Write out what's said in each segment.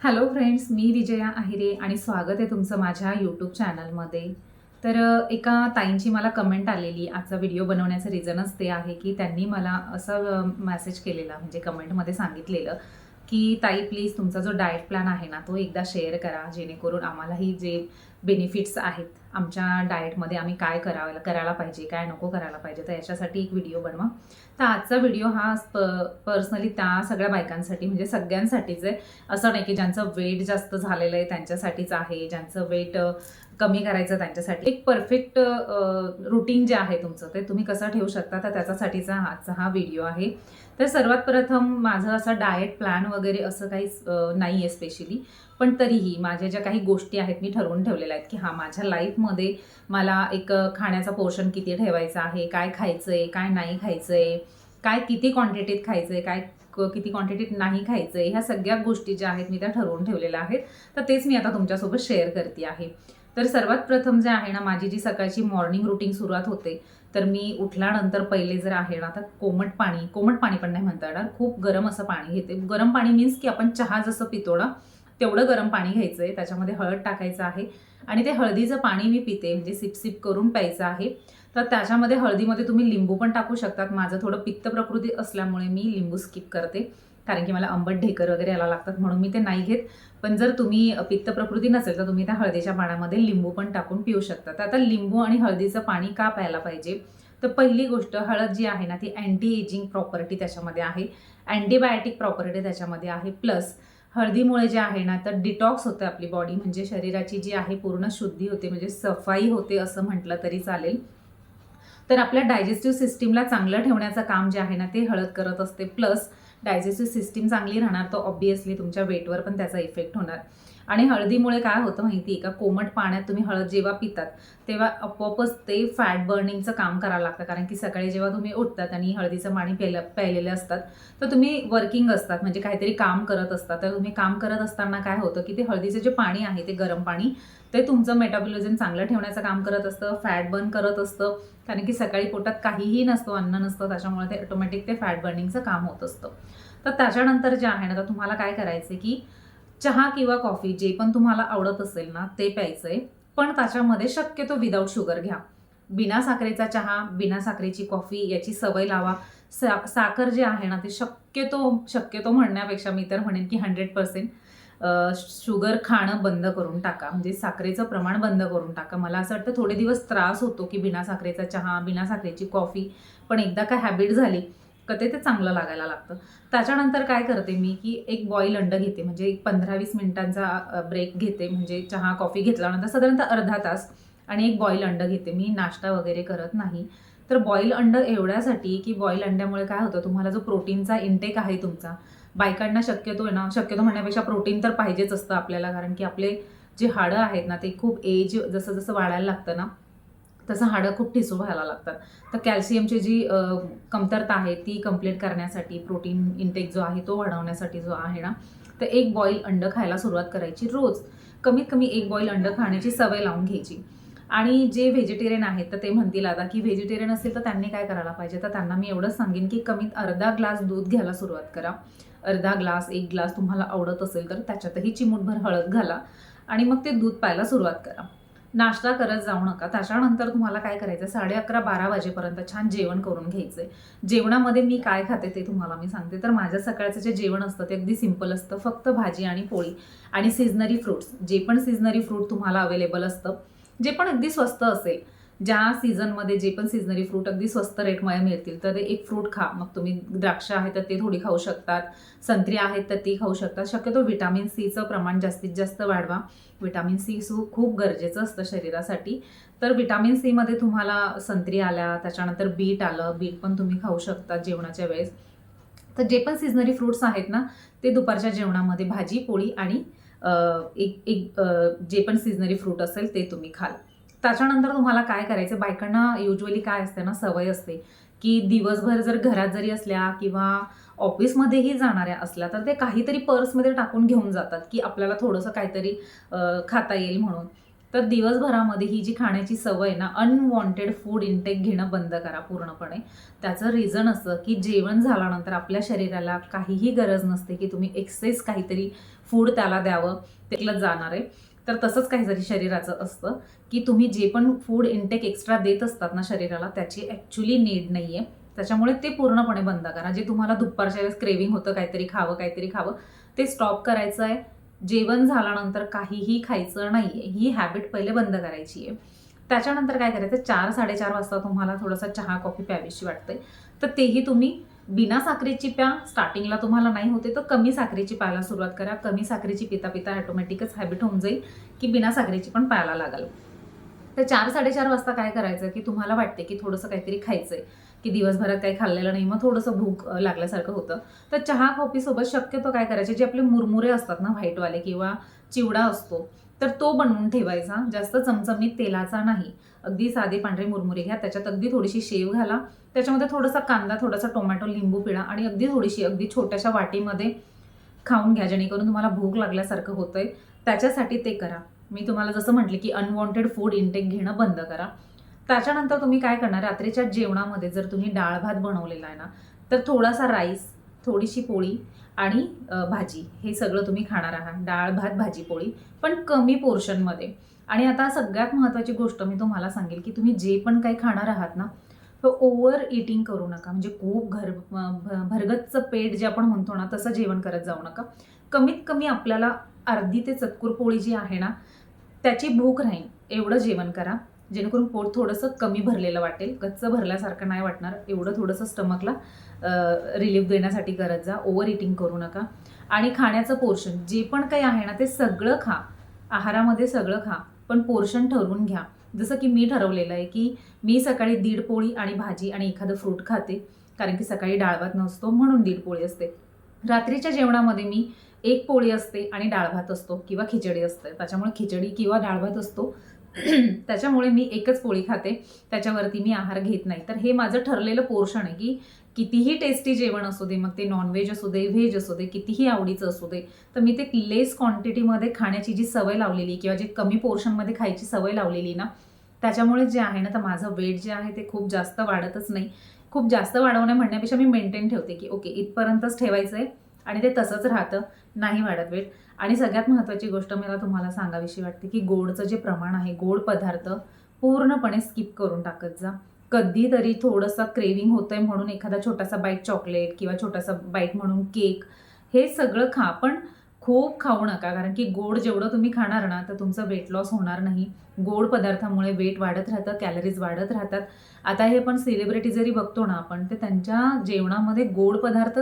Hello friends, मी विजया आहिरे आणि स्वागत आहे तुमचं माझ्या यूट्यूब चॅनलमध्ये. तर एका ताईंची मला कमेंट आलेली. आजचा व्हिडिओ बनवण्याचं रिझनच ते आहे की त्यांनी मला असं मेसेज केलेला, म्हणजे कमेंटमध्ये सांगितलेलं की ताई प्लीज तुमचा जो डाएट प्लॅन आहे ना तो एकदा शेअर करा, जेणेकरून आम्हालाही जे बेनिफिट्स आहेत आमच्या डाएटमध्ये आम्ही काय करायला पाहिजे, काय नको करायला पाहिजे, तर याच्यासाठी एक व्हिडिओ बनवा. तर आजचा व्हिडिओ हा पर्सनली त्या सगळ्या बायकांसाठी, म्हणजे सगळ्यांसाठीच आहे. असं नाही की ज्यांचं वेट जास्त झालेलं आहे त्यांच्यासाठीच आहे, ज्यांचं वेट कमी करायचं त्यांच्यासाठी. एक परफेक्ट रुटीन जे आहे तुमचं ते तुम्ही कसं ठेवू शकता, तर त्याच्यासाठीचा आजचा हा व्हिडिओ आहे. तर सर्वात प्रथम माझं असं डाएट प्लॅन वगैरे असं काहीच नाही आहे स्पेशली, पण तरीही माझ्या ज्या काही गोष्टी आहेत मी ठरवून ठेवलेल्या आहेत की हां, माझ्या लाईफमध्ये मला एक खाण्याचा पोर्शन किती ठेवायचा आहे, काय खायचं आहे, काय नाही खायचं आहे, काय किती क्वांटिटीत खायचं आहे, काय किती क्वांटिटीत नाही खायचं आहे, ह्या सगळ्या गोष्टी ज्या आहेत मी त्या ठरवून ठेवलेल्या आहेत. तर तेच मी आता तुमच्यासोबत शेअर करते आहे. तर सर्वात प्रथम जे आहे ना, माझी जी सकाळची मॉर्निंग रुटीन सुरुवात होते, तर मी उठल्यानंतर पहिले जर आहे ना, तर कोमट पाणी पण नाही म्हणता येणार, खूप गरम असं पाणी घेते. गरम पाणी मीन्स की आपण चहा जसं पितो ना, तेवढं गरम पाणी घ्यायचं आहे. त्याच्यामध्ये हळद टाकायचं आहे आणि ते हळदीचं पाणी मी पिते, म्हणजे सिप सिप करून प्यायचं आहे. तर त्याच्यामध्ये हळदीमध्ये तुम्ही लिंबू पण टाकू शकतात. माझं थोडं पित्त प्रकृती असल्यामुळे मी लिंबू स्किप करते, कारण की मला आंबट ढेकर वगैरे यायला लागतात, म्हणून मी ते नाही घेत. पण जर तुम्ही पित्त प्रकृती नसेल तर तुम्ही त्या हळदीच्या पाण्यामध्ये लिंबू पण टाकून पिऊ शकता. तर आता लिंबू आणि हळदीचं पाणी का प्यायला पाहिजे, तर पहिली गोष्ट, हळद जी आहे ना ती अँटी एजिंग प्रॉपर्टी त्याच्यामध्ये आहे, अँटीबायोटिक प्रॉपर्टी त्याच्यामध्ये आहे. प्लस हळदीमुळे जे आहे ना, तर डिटॉक्स होते आपली बॉडी, म्हणजे शरीराची जी आहे पूर्ण शुद्धी होते, म्हणजे सफाई होते असं म्हटलं तरी चालेल. तर आपल्या डायजेस्टिव्ह सिस्टीमला चांगलं ठेवण्याचं काम जे आहे ना ते हळद करत असते. प्लस डायजेस्टिव्ह सिस्टीम चांगली राहणार तर ऑब्व्हियसली तुमच्या वेटवर पण त्याचा इफेक्ट होणार. आणि हळदीमुळे काय होतं माहिती आहे का, कोमट पाण्यात तुम्ही हळद जेव्हा पितात तेव्हा आपोआपच ते फॅट बर्निंगचं काम करायला लागतं, कारण की सकाळी जेव्हा तुम्ही उठतात आणि हळदीचं पाणी प्यायलेलं असतात तर तुम्ही वर्किंग असतात, म्हणजे काहीतरी काम करत असतात. तर तुम्ही काम करत असताना काय होतं की ते हळदीचं जे पाणी आहे ते गरम पाणी, ते तुमचं मेटाबॉलिझम चांगलं ठेवण्याचं काम करत असतं, फॅट बर्न करत असतं, कारण की सकाळी पोटात काहीही नसतो, अन्न नसतं, त्याच्यामुळे ते ऑटोमॅटिक ते फॅट बर्निंगचं काम होत असतं. तर त्याच्यानंतर जे आहे ना, तर तुम्हाला काय करायचं की चहा किंवा कॉफी जे पण तुम्हाला आवडत असेल ना ते प्यायचंय, पण त्याच्यामध्ये शक्यतो विदाऊट शुगर घ्या. बिना साखरेचा चहा, बिना साखरेची कॉफी याची सवय लावा. साखर जे आहे ना ते शक्यतो शक्यतो म्हणण्यापेक्षा मी तर म्हणेन की 100% शुगर खाणं बंद करून टाका, म्हणजे साखरेचं प्रमाण बंद करून टाका. मला असं वाटतं थोडे दिवस त्रास होतो की बिना साखरेचा चहा, बिना साखरेची कॉफी, पण एकदा का हॅबिट झाली का ते चांगलं लागायला लागतं. त्याच्यानंतर काय करते मी की एक बॉईल अंड घेते, म्हणजे एक 15-20 मिनिटांचा ब्रेक घेते, म्हणजे चहा कॉफी घेतल्यानंतर साधारणतः अर्धा तास, आणि एक बॉईल अंड घेते. मी नाश्ता वगैरे करत नाही. तर बॉईल अंड एवढ्यासाठी की बॉईल अंड्यामुळे काय होतं, तुम्हाला जो प्रोटीनचा इंटेक आहे तुमचा, बायकांना शक्यतो आहे ना, शक्यतो म्हणण्यापेक्षा प्रोटीन तर पाहिजेच असतं आपल्याला, कारण की आपले जे हाडं आहेत ना ते खूप एज जसं जसं वाढायला लागतं ना तसं हाडं खूप ठिसूळ व्हायला लागतात. तर कॅल्शियमची जी कमतरता आहे ती कंप्लीट करण्यासाठी, प्रोटीन इंटेक जो आहे तो वाढवण्यासाठी जो आहे ना, तर एक बॉईल अंड खायला सुरुवात करायची. रोज कमीत कमी एक बॉईल अंड खाण्याची सवय लावून घ्यायची. आणि जे व्हेजिटेरियन आहेत तर ते म्हणतील आता की व्हेजिटेरियन असेल तर त्यांनी काय करायला पाहिजे, तर त्यांना मी एवढंच सांगेन की कमीत अर्धा ग्लास दूध घ्यायला सुरुवात करा. अर्धा ग्लास, एक ग्लास तुम्हाला आवडत असेल तर त्याच्यातही चिमूटभर हळद घाला आणि मग ते दूध प्यायला सुरुवात करा. नाश्ता करत जाऊ नका. त्याच्यानंतर तुम्हाला काय करायचं, 11:30-12 वाजेपर्यंत छान जेवण करून घ्यायचंय. जेवणामध्ये मी काय खाते ते तुम्हाला मी सांगते. तर माझं सकाळचं जे जेवण असतं ते अगदी सिंपल असतं, फक्त भाजी आणि पोळी आणि सीझनरी फ्रुट्स, जे पण सीझनरी फ्रूट तुम्हाला अवेलेबल असतं, जे पण अगदी स्वस्त असेल, ज्या सीझनमध्ये जे पण सीझनरी फ्रूट अगदी स्वस्त रेटमध्ये मिळतील तर ते एक फ्रूट खा. मग तुम्ही द्राक्ष आहे तर ते थोडी खाऊ शकतात, संत्री आहेत तर ती खाऊ शकतात. शक्यतो व्हिटॅमिन सीचं प्रमाण जास्तीत जास्त वाढवा. व्हिटॅमिन सी खूप गरजेचं असतं शरीरासाठी. तर व्हिटॅमिन सीमध्ये तुम्हाला संत्री आल्या, त्याच्यानंतर बीट आलं, बीट पण तुम्ही खाऊ शकता जेवणाच्या वेळेस. तर जे पण सीझनरी फ्रुट्स आहेत ना ते दुपारच्या जेवणामध्ये भाजी पोळी आणि एक एक जे पण सीझनरी फ्रूट असेल ते तुम्ही खाल. त्याच्यानंतर तुम्हाला काय करायचं, बायकांना युज्युअली काय असते ना, सवय असते की दिवसभर जर घरात जरी असल्या किंवा ऑफिसमध्येही जाणाऱ्या असल्या तर ते काहीतरी पर्समध्ये टाकून घेऊन जातात की आपल्याला थोडंसं काहीतरी खाता येईल म्हणून. तर दिवसभरामध्ये ही जी खाण्याची सवय ना, अनवॉन्टेड फूड इंटेक घेणं बंद करा पूर्णपणे. त्याचं रिझन असं की जेवण झाल्यानंतर आपल्या शरीराला काहीही गरज नसते की तुम्ही एक्सेस काहीतरी फूड त्याला द्यावं, तेलच जाणार आहे. तर तसंच काहीतरी शरीराचं असतं की तुम्ही जे पण फूड इंटेक एक्स्ट्रा देत असतात ना शरीराला, त्याची ॲक्च्युली नीड नाही आहे. त्याच्यामुळे ते पूर्णपणे बंद करा. जे तुम्हाला दुपारच्या वेळेस क्रेव्हिंग होतं काहीतरी खावं, ते स्टॉप करायचं आहे. जेवण झाल्यानंतर काहीही खायचं नाही आहे. ही हॅबिट पहिले बंद करायची आहे. त्याच्यानंतर काय करायचं, 4-4:30 वाजता तुम्हाला थोडासा चहा, कॉफी प्यावीशी वाटते, तर तेही तुम्ही बिना साखरेची प्या. स्टार्टिंगला तुम्हाला नाही होते तर कमी साखरेची प्यायला सुरुवात करा. कमी साखरेची पिता ऑटोमॅटिकच हॅबिट होऊन जाईल की बिना साखरेची पण प्यायला लागाल. तर 4-4:30 वाजता काय करायचं की तुम्हाला वाटते की थोडंसं काहीतरी खायचंय, की दिवसभरात काही खाल्लेलं नाही, मग थोडंसं भूक लागल्यासारखं होतं. तर चहा कॉफीसोबत शक्यतो काय करायचे, जे आपले मुरमुरे असतात ना व्हाईटवाले किंवा चिवडा असतो, तर तो बनवून ठेवायचा. जास्त चमचमीत तेलाचा नाही. अगदी साधे पांढरे मुरमुरे घ्या, त्याच्यात अगदी थोडीशी शेव घाला, त्याच्यामध्ये थोडासा कांदा, थोडासा टोमॅटो, लिंबू पिळा आणि अगदी थोडीशी अगदी छोट्याशा वाटीमध्ये खाऊन घ्या, जेणेकरून तुम्हाला भूक लागल्यासारखं होतंय. त्याच्यासाठी ते करा. मी तुम्हाला जसं म्हटले की अनवॉन्टेड फूड इंटेक घेणं बंद करा. त्याच्यानंतर तुम्ही काय करणार, रात्रीच्या जेवणामध्ये जर तुम्ही डाळ भात बनवलेला आहे ना, तर थोडासा राईस, थोडीशी पोळी आणि भाजी, हे सगळं तुम्ही खाणार आहात. डाळ भात भाजी पोळी, पण कमी पोर्शनमध्ये. आणि आता सगळ्यात महत्त्वाची गोष्ट मी तुम्हाला सांगेल की तुम्ही जे पण काही खाणार आहात ना, तर ओव्हर इटिंग करू नका. म्हणजे खूप भरगच्च पेट जे आपण म्हणतो ना, तसं जेवण करत जाऊ नका. कमीत कमी आपल्याला अर्धी ते चतकुर पोळी जी आहे ना, त्याची भूक राहील एवढं जेवण करा, जेणेकरून पोट थोडंसं कमी भरलेलं वाटेल. गच्च भरल्यासारखं नाही वाटणार. एवढं थोडंसं स्टमकला रिलीफ देण्यासाठी करत जा. ओव्हर इटिंग करू नका. आणि खाण्याचं पोर्शन जे पण काही आहे ना, ते सगळं खा. आहारामध्ये सगळं खा, पण पोर्शन ठरवून घ्या. जसं की मी ठरवलेलं आहे की मी सकाळी 1.5 पोळी आणि भाजी आणि एखादं फ्रूट खाते, कारण की सकाळी डाळ भात नसतो म्हणून 1.5 पोळी असते. रात्रीच्या जेवणामध्ये मी 1 पोळी असते आणि डाळ भात असतो किंवा खिचडी असते. त्याच्यामुळे खिचडी किंवा डाळ भात असतो. त्याच्यामुळे मी एकच पोळी खाते. त्याच्यावरती मी आहार घेत नाही. तर हे माझं ठरलेलं पोर्शन आहे की कितीही टेस्टी जेवण असू दे, मग ते नॉनव्हेज असू दे, व्हेज असू दे, कितीही आवडीचं असू दे, तर मी ते लेस क्वांटिटीमध्ये खाण्याची जी सवय लावलेली किंवा जे कमी पोर्शनमध्ये खायची सवय लावलेली ना, त्याच्यामुळे जे आहे ना, तर माझं वेट जे आहे ते खूप जास्त वाढतच नाही. खूप जास्त वाढवणे म्हणण्यापेक्षा मी मेंटेन ठेवते की ओके, इथपर्यंतच ठेवायचं आहे आणि ते तसंच राहतं, नाही वाढत वेट. आणि सगळ्यात महत्त्वाची गोष्ट मला तुम्हाला सांगावीशी वाटते की गोडचं जे प्रमाण आहे, गोड पदार्थ पूर्णपणे स्किप करून टाकत जा. कधीतरी थोडंसं क्रेव्हिंग होतंय म्हणून एखादा छोटासा बाईट चॉकलेट किंवा छोटासा बाईट म्हणून केक, हे सगळं खा, पण खूप खाऊ नका. कारण की गोड जेवढं तुम्ही खाणार ना, तर तुमचं वेट लॉस होणार नाही. गोड पदार्थामुळे वेट वाढत राहतं, कॅलरीज वाढत राहतात. आता हे पण सेलिब्रिटी जरी बघतो ना आपण, तर त्यांच्या जेवणामध्ये गोड पदार्थ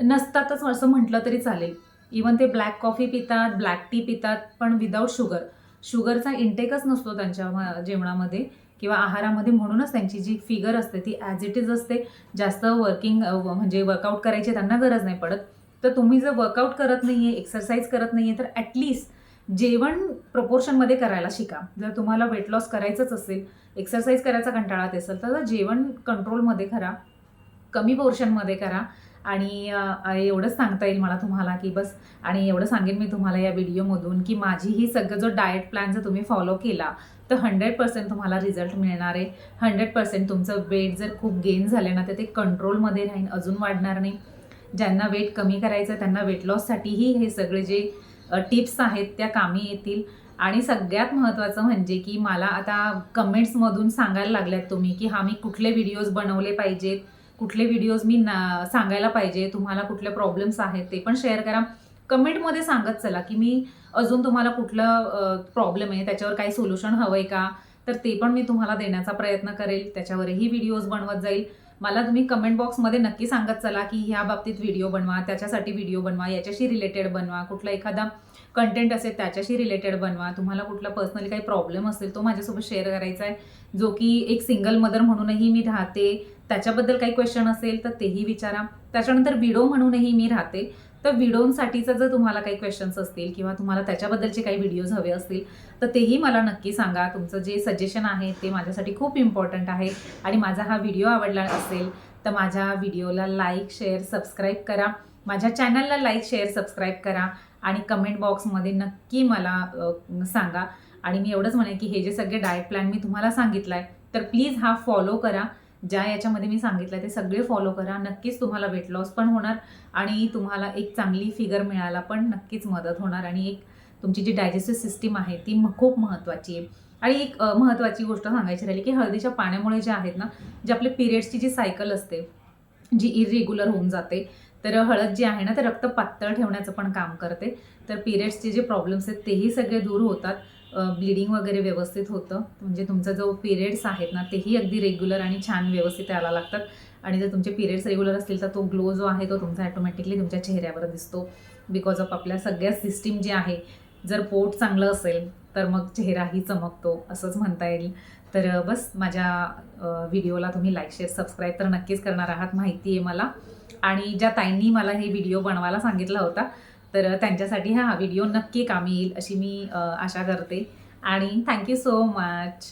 नसतातच असं म्हटलं तरी चालेल. इवन ते ब्लॅक कॉफी पितात, ब्लॅक टी पितात, पण विदाऊट शुगर. शुगरचा इंटेकच नसतो त्यांच्या जेवणामध्ये किंवा आहारामध्ये. म्हणूनच त्यांची जी फिगर असते ती ॲज इट इज असते. जास्त म्हणजे वर्कआउट करायची त्यांना गरज नाही पडत. तर तुम्ही जर वर्कआउट करत नाही आहे, एक्सरसाइज करत नाही आहे, तर ॲटलीस्ट जेवण प्रपोर्शनमध्ये करायला शिका. जर तुम्हाला वेट लॉस करायचंच असेल, एक्सरसाइज करायचा कंटाळा येत असेल, तर जेवण कंट्रोलमध्ये करा, कमी पोर्शनमध्ये करा. आणि एवढंच सांगता येईल मला तुम्हाला की बस. आणि एवढं सांगेन मी तुम्हाला या व्हिडिओमधून की माझी ही सगळं जो डाएट प्लॅन जर तुम्ही फॉलो केला, तर 100% तुम्हाला रिझल्ट मिळणार आहे. 100% तुमचं वेट जर खूप गेन झाले ना, तर ते कंट्रोलमध्ये राहील, अजून वाढणार नाही. ज्यांना वेट कमी करायचं आहे त्यांना वेट लॉससाठीही हे सगळे जे टिप्स आहेत त्या कामी येतील. आणि सगळ्यात महत्त्वाचं म्हणजे की मला आता कमेंट्समधून सांगायला लागल्यात तुम्ही की मी कुठले व्हिडिओज बनवले पाहिजेत, कुठले व्हिडिओज मी सांगायला पाहिजे, तुम्हाला कुठले प्रॉब्लेम्स आहेत ते पण शेअर करा. कमेंटमध्ये सांगत चला की मी अजून तुम्हाला कुठलं प्रॉब्लेम आहे, त्याच्यावर काही सोल्युशन हवं आहे का, तर ते पण मी तुम्हाला देण्याचा प्रयत्न करेल. त्याच्यावरही व्हिडिओज बनवत जाईल. मला तुम्ही कमेंट बॉक्समध्ये नक्की सांगत चला की ह्या बाबतीत व्हिडिओ बनवा, त्याच्यासाठी व्हिडिओ बनवा, याच्याशी रिलेटेड बनवा, कुठला एखादा कंटेंट असेल त्याच्याशी रिलेटेड बनवा. तुम्हाला कुठला पर्सनली काही प्रॉब्लेम असेल तो माझ्यासोबत शेअर करायचा आहे, जो की एक सिंगल मदर म्हणूनही मी राहते, त्याच्याबद्दल काही क्वेश्चन असेल तर तेही विचारा. त्याच्यानंतर व्हिडिओ म्हणूनही मी राहते, तर व्हिडिओंसाठीचं जर तुम्हाला काही क्वेश्चन्स असतील किंवा तुम्हाला त्याच्याबद्दलचे काही व्हिडिओज हवे असतील, तर तेही मला नक्की सांगा. तुमचं जे सजेशन आहे ते माझ्यासाठी खूप इम्पॉर्टंट आहे. आणि माझा हा व्हिडिओ आवडला असेल तर माझ्या व्हिडिओला लाईक, शेअर, सबस्क्राईब करा. माझ्या चॅनलला लाईक, शेअर, सबस्क्राईब करा आणि कमेंट बॉक्समध्ये नक्की मला सांगा. आणि मी एवढंच म्हणेन की हे जे सगळे डाएट प्लॅन मी तुम्हाला सांगितलं आहे तर प्लीज हा फॉलो करा. ज्या याच्यामध्ये मी सांगितलं ते सगळे फॉलो करा. नक्कीच तुम्हाला वेट लॉस पण होणार आणि तुम्हाला एक चांगली फिगर मिळायला पण नक्कीच मदत होणार आणि एक तुमची जी डायजेस्टिव्ह सिस्टीम आहे ती खूप महत्त्वाची आहे. आणि एक महत्त्वाची गोष्ट सांगायची राहिली की हळदीच्या पाण्यामुळे जे आहेत ना, जे आपले पिरियड्सची जी सायकल असते जी इरेग्युलर होऊन जाते, तर हळद जी आहे ना ते रक्त पातळ ठेवण्याचं पण काम करते. तर पिरियड्सचे जे प्रॉब्लेम्स आहेत तेही सगळे दूर होतात. ब्लिडिंग वगैरे व्यवस्थित होतं. म्हणजे तुमचा जो पिरियड्स आहेत ना तेही अगदी रेग्युलर आणि छान व्यवस्थित यायला लागतात. आणि जर तुमचे पिरियड्स रेग्युलर असतील तर तो ग्लो जो आहे तो तुमचा ॲटोमॅटिकली तुमच्या चेहऱ्यावर दिसतो. बिकॉज ऑफ आपल्या सगळ्या सिस्टीम जी आहे, जर पोट चांगलं असेल तर मग चेहराही चमकतो असंच म्हणता येईल. तर बस माझ्या व्हिडिओला तुम्ही लाईक, शेअर, सबस्क्राईब तर नक्कीच करणार आहात माहिती आहे मला. आणि ज्या ताईंनी मला हे व्हिडिओ बनवायला सांगितला होता तर त्यांच्यासाठी हा व्हिडिओ नक्की कामी येईल अशी मी आशा करते. आणि थँक्यू सो मच.